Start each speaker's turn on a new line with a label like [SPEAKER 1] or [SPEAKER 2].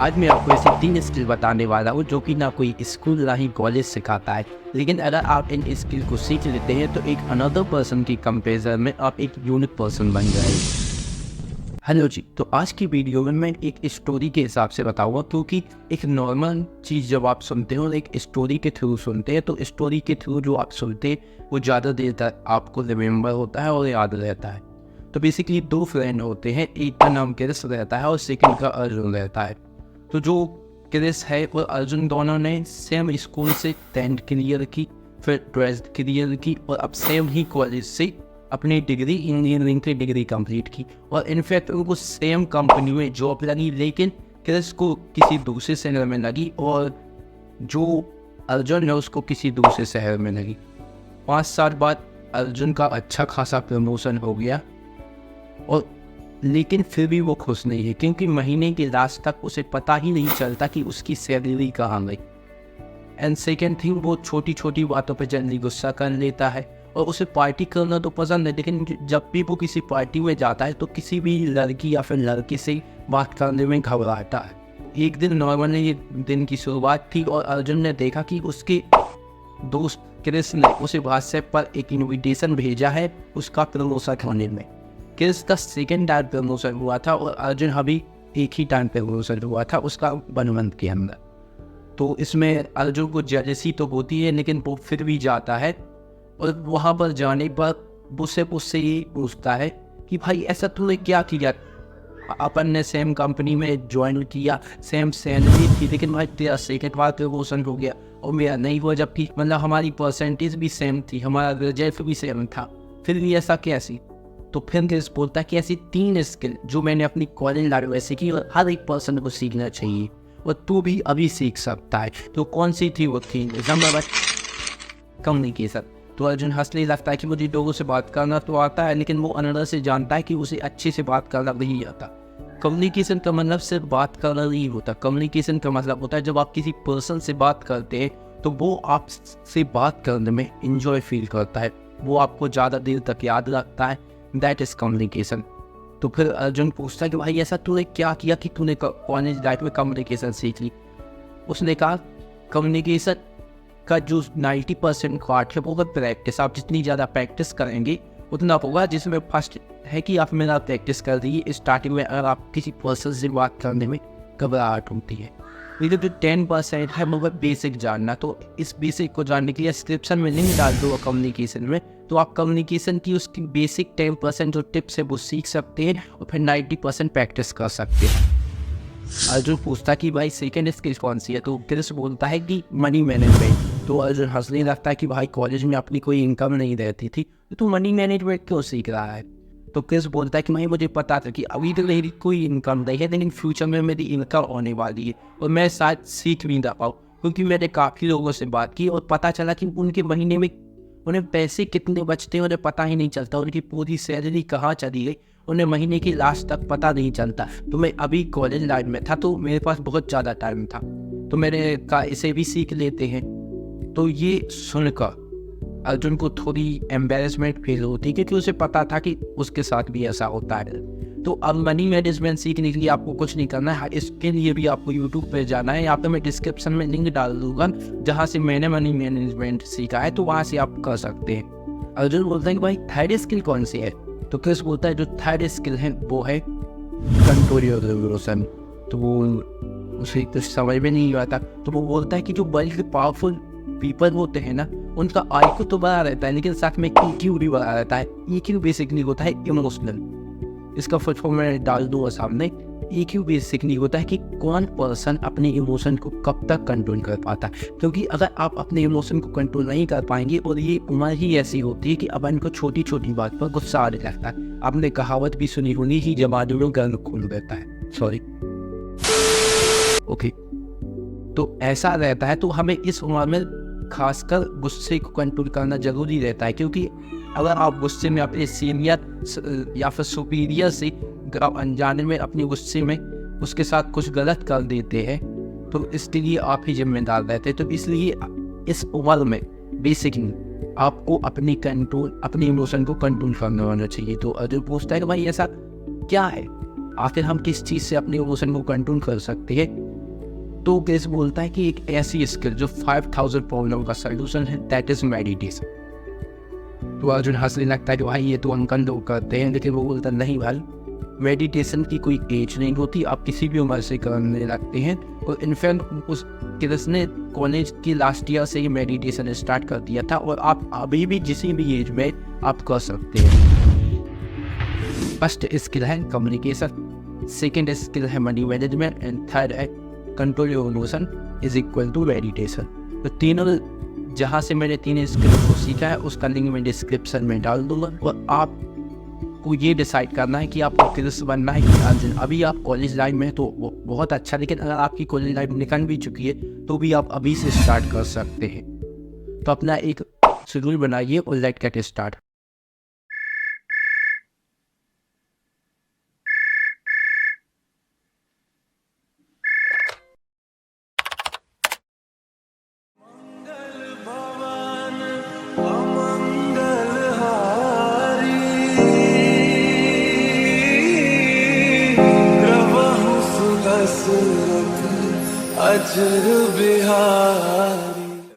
[SPEAKER 1] आज मैं आपको ऐसी 3 स्किल बताने वाला हूँ जो कि ना कोई स्कूल ना ही कॉलेज सिखाता है। लेकिन अगर आप इन स्किल को सीख लेते हैं तो एक अनदर पर्सन की कंपैरिजन में आप एक यूनिक पर्सन बन जाएंगे। हेलो जी, तो आज की वीडियो में मैं एक स्टोरी के हिसाब से बताऊंगा, क्योंकि एक नॉर्मल चीज़ जब आप सुनते हो एक स्टोरी के थ्रू सुनते हैं तो स्टोरी के थ्रू जो आप सुनते हैं वो ज़्यादा देर तक आपको रिमेंबर होता है और याद रहता है। तो बेसिकली 2 फ्रेंड होते हैं, एक का नाम क्रिस रहता है और सेकंड का अर्जुन रहता है। तो जो क्रिस है और अर्जुन दोनों ने सेम स्कूल से 10th क्लियर की, फिर 12th क्लियर की और अब सेम ही कॉलेज से अपनी डिग्री इंजीनियरिंग की डिग्री कंप्लीट की और इनफैक्ट उनको सेम कंपनी में जॉब लगी। लेकिन क्रिस को किसी दूसरे शहर में लगी और जो अर्जुन है उसको किसी दूसरे शहर में लगी। 5 साल बाद अर्जुन का अच्छा खासा प्रमोशन हो गया और लेकिन फिर भी वो खुश नहीं है, क्योंकि महीने के लास्ट तक उसे पता ही नहीं चलता कि उसकी सैलरी कहाँ गई। एंड सेकेंड थिंग, वो छोटी छोटी बातों पे जल्दी गुस्सा कर लेता है और उसे पार्टी करना तो पसंद है, लेकिन जब भी वो किसी पार्टी में जाता है तो किसी भी लड़की या फिर लड़के से बात करने में घबराता है। एक दिन नॉर्मली ये दिन की शुरुआत थी और अर्जुन ने देखा कि उसके दोस्त क्रिस ने उसे व्हाट्सएप पर एक इनविटेशन भेजा है उसका प्रमोशन होने में। क्रिस का सेकेंड टाइम प्रमोशन हुआ था और अर्जुन अभी एक ही टाइम प्रमोशन हुआ था उसका 1 मंथ के अंदर। तो इसमें अर्जुन को जेलसी तो होती है, लेकिन वो फिर भी जाता है और वहाँ पर जाने पर उससे ये पूछता है कि भाई ऐसा तूने क्या किया, अपन ने सेम कंपनी में ज्वाइन किया, सेम सैलरी थी, लेकिन भाई तेरा सेकेंड बार प्रमोशन हो गया और मेरा नहीं हुआ, जबकि मतलब हमारी परसेंटेज भी सेम थी, हमारा रिजल्ट भी सेम था, फिर भी ऐसा कैसी। तो फिर क्रिस बोलता है कि ऐसी 3 स्किल जो मैंने अपनी कॉलेज लाइफ में सीखी और हर एक पर्सन को सीखना चाहिए और तू भी अभी सीख सकता है। तो कौन सी थी वो थी? Number 1, communication. तो अर्जुन हंसने लगता है कि मुझे लोगों से बात करना तो आता है, लेकिन वो अंदर से जानता है कि उसे अच्छे से बात करना नहीं आता। कम्युनिकेशन का मतलब सिर्फ बात करना नहीं होता। कम्युनिकेशन का मतलब होता है जब आप किसी पर्सन से बात करते हैं तो वो आपसे बात करने में इंजॉय फील करता है, वो आपको ज़्यादा देर तक याद रखता है। That is communication. तो फिर अर्जुन पूछता है कि भाई ऐसा तूने क्या किया कि तूने कॉलेज लाइफ में कम्युनिकेशन सीख ली। उसने कहा कम्युनिकेशन का जो 90% पार्ट है वो है प्रैक्टिस। आप जितनी ज़्यादा प्रैक्टिस करेंगे उतना होगा। जिसमें फर्स्ट है कि आप मेरा प्रैक्टिस कर दीजिए स्टार्टिंग में, अगर आप किसी पर्सन से बात करने में घबराहट होती है। लेकिन जो 10% है वो बेसिक जानना। तो इस बेसिक को जानने के लिए डिस्क्रिप्शन में लिंक डाल दो कम्युनिकेशन में, तो आप कम्युनिकेशन की उसकी बेसिक 10% जो टिप्स है वो सीख सकते हैं और फिर 90% प्रैक्टिस कर सकते हैं। अर्जुन पूछता कि भाई सेकेंड स्किल कौन सी है? तो क्रिस बोलता है कि मनी मैनेजमेंट। तो अर्जुन हंसने लगता है कि भाई कॉलेज में अपनी कोई इनकम नहीं रहती थी तो तू मनी मैनेजमेंट क्यों सीख रहा है? तो क्रिस बोलता है कि भाई मुझे पता था कि अभी तो मेरी कोई इनकम नहीं है, लेकिन फ्यूचर में मेरी इनकम होने वाली है और मैं शायद सीख भी ना पाऊँ, क्योंकि मैंने काफ़ी लोगों से बात की और पता चला कि उनके महीने में उन्हें पैसे कितने बचते हैं उन्हें पता ही नहीं चलता, उनकी पूरी सैलरी कहाँ चली गई उन्हें महीने की लास्ट तक पता नहीं चलता। तो मैं अभी कॉलेज लाइफ में था तो मेरे पास बहुत ज़्यादा टाइम था, तो मैंने कहा इसे भी सीख लेते हैं। तो ये सुनकर अर्जुन को थोड़ी एम्बेरसमेंट फील होती, क्योंकि उसे पता था कि उसके साथ भी ऐसा होता है। तो अब मनी मैनेजमेंट सीखने के लिए आपको कुछ नहीं करना है, इसके लिए भी आपको यूट्यूब पे जाना है। यहाँ पे मैं डिस्क्रिप्शन में लिंक डाल दूंगा जहाँ से मैंने मनी मैनेजमेंट सीखा है, तो वहाँ से आप कर सकते हैं। अर्जुन बोलता है कि भाई थर्ड स्किल कौन सी है? तो क्रिस बोलता है जो थर्ड स्किल है वो है कंट्रोल योर इमोशन। तो वो उसे कुछ समझ में नहीं आता, तो वो बोलता है कि जो बल्कि पावरफुल पीपल होते हैं ना उनका IQ तो बड़ा रहता है, लेकिन साथ में EQ भी बड़ा रहता है। EQ बेसिकली होता है इमोशनल। इसका फुल फॉर्म मैं डाल दूंगा सामने। EQ बेसिकली होता है कि कौन पर्सन अपने इमोशन को कब तक कंट्रोल कर पाता है, क्योंकि अगर आप अपने इमोशन को कंट्रोल नहीं कर पाएंगे, और ये उम्र ही ऐसी होती है कि अपन को छोटी छोटी बात पर गुस्सा आने लगता है। आपने कहावत भी सुनी होनी ही जमाने में गर्म खून रहता है, सॉरी ओके। तो ऐसा रहता है, तो हमें इस उम्र में खासकर गुस्से को कंट्रोल करना जरूरी रहता है, क्योंकि अगर आप गुस्से में अपने सीनियर या फिर सुपीरियर से अनजाने में अपने गुस्से में उसके साथ कुछ गलत कर देते हैं तो इसके लिए आप ही जिम्मेदार रहते हैं। तो इसलिए इस उम्र में बेसिकली आपको अपने इमोशन को कंट्रोल करना होना चाहिए। तो अर्जुन पूछता है कि भाई ऐसा क्या है, आखिर हम किस चीज़ से अपने इमोशन को कंट्रोल कर सकते हैं? तो केस बोलता है कि एक ऐसी स्किल जो 5000 प्रॉब्लम का सोल्यूशन है, दैट इज मेडिटेशन। तो अर्जुन हंसने लगता है कि भाई ये तो अंकल लोग करते हैं, लेकिन वो बोलता नहीं भाई, मेडिटेशन की कोई एज नहीं होती, आप किसी भी उम्र से करने लगते हैं। और इनफैक्ट उस क्रिस ने कॉलेज की लास्ट ईयर से ही मेडिटेशन स्टार्ट कर दिया था, और आप अभी भी किसी भी एज में आप कर सकते हैं। फर्स्ट स्किल है कम्युनिकेशन, सेकेंड स्किल है मनी मैनेजमेंट, एंड थर्ड है control your emotion is equal to meditation. तो तीनों जहाँ से मैंने 3 स्किल को सीखा है उसका लिंक मैं डिस्क्रिप्शन में डाल दूंगा, और आपको ये डिसाइड करना है कि आपको क्रिस बनना है कि अर्जुन। अभी आप कॉलेज लाइफ में तो बहुत अच्छा, लेकिन अगर आपकी कॉलेज लाइफ निकल भी चुकी है तो भी आप अभी से स्टार्ट कर सकते हैं। तो अपना एक शेड्यूल बनाइए और लेट्स गेट स्टार्ट।
[SPEAKER 2] अजर बिहार।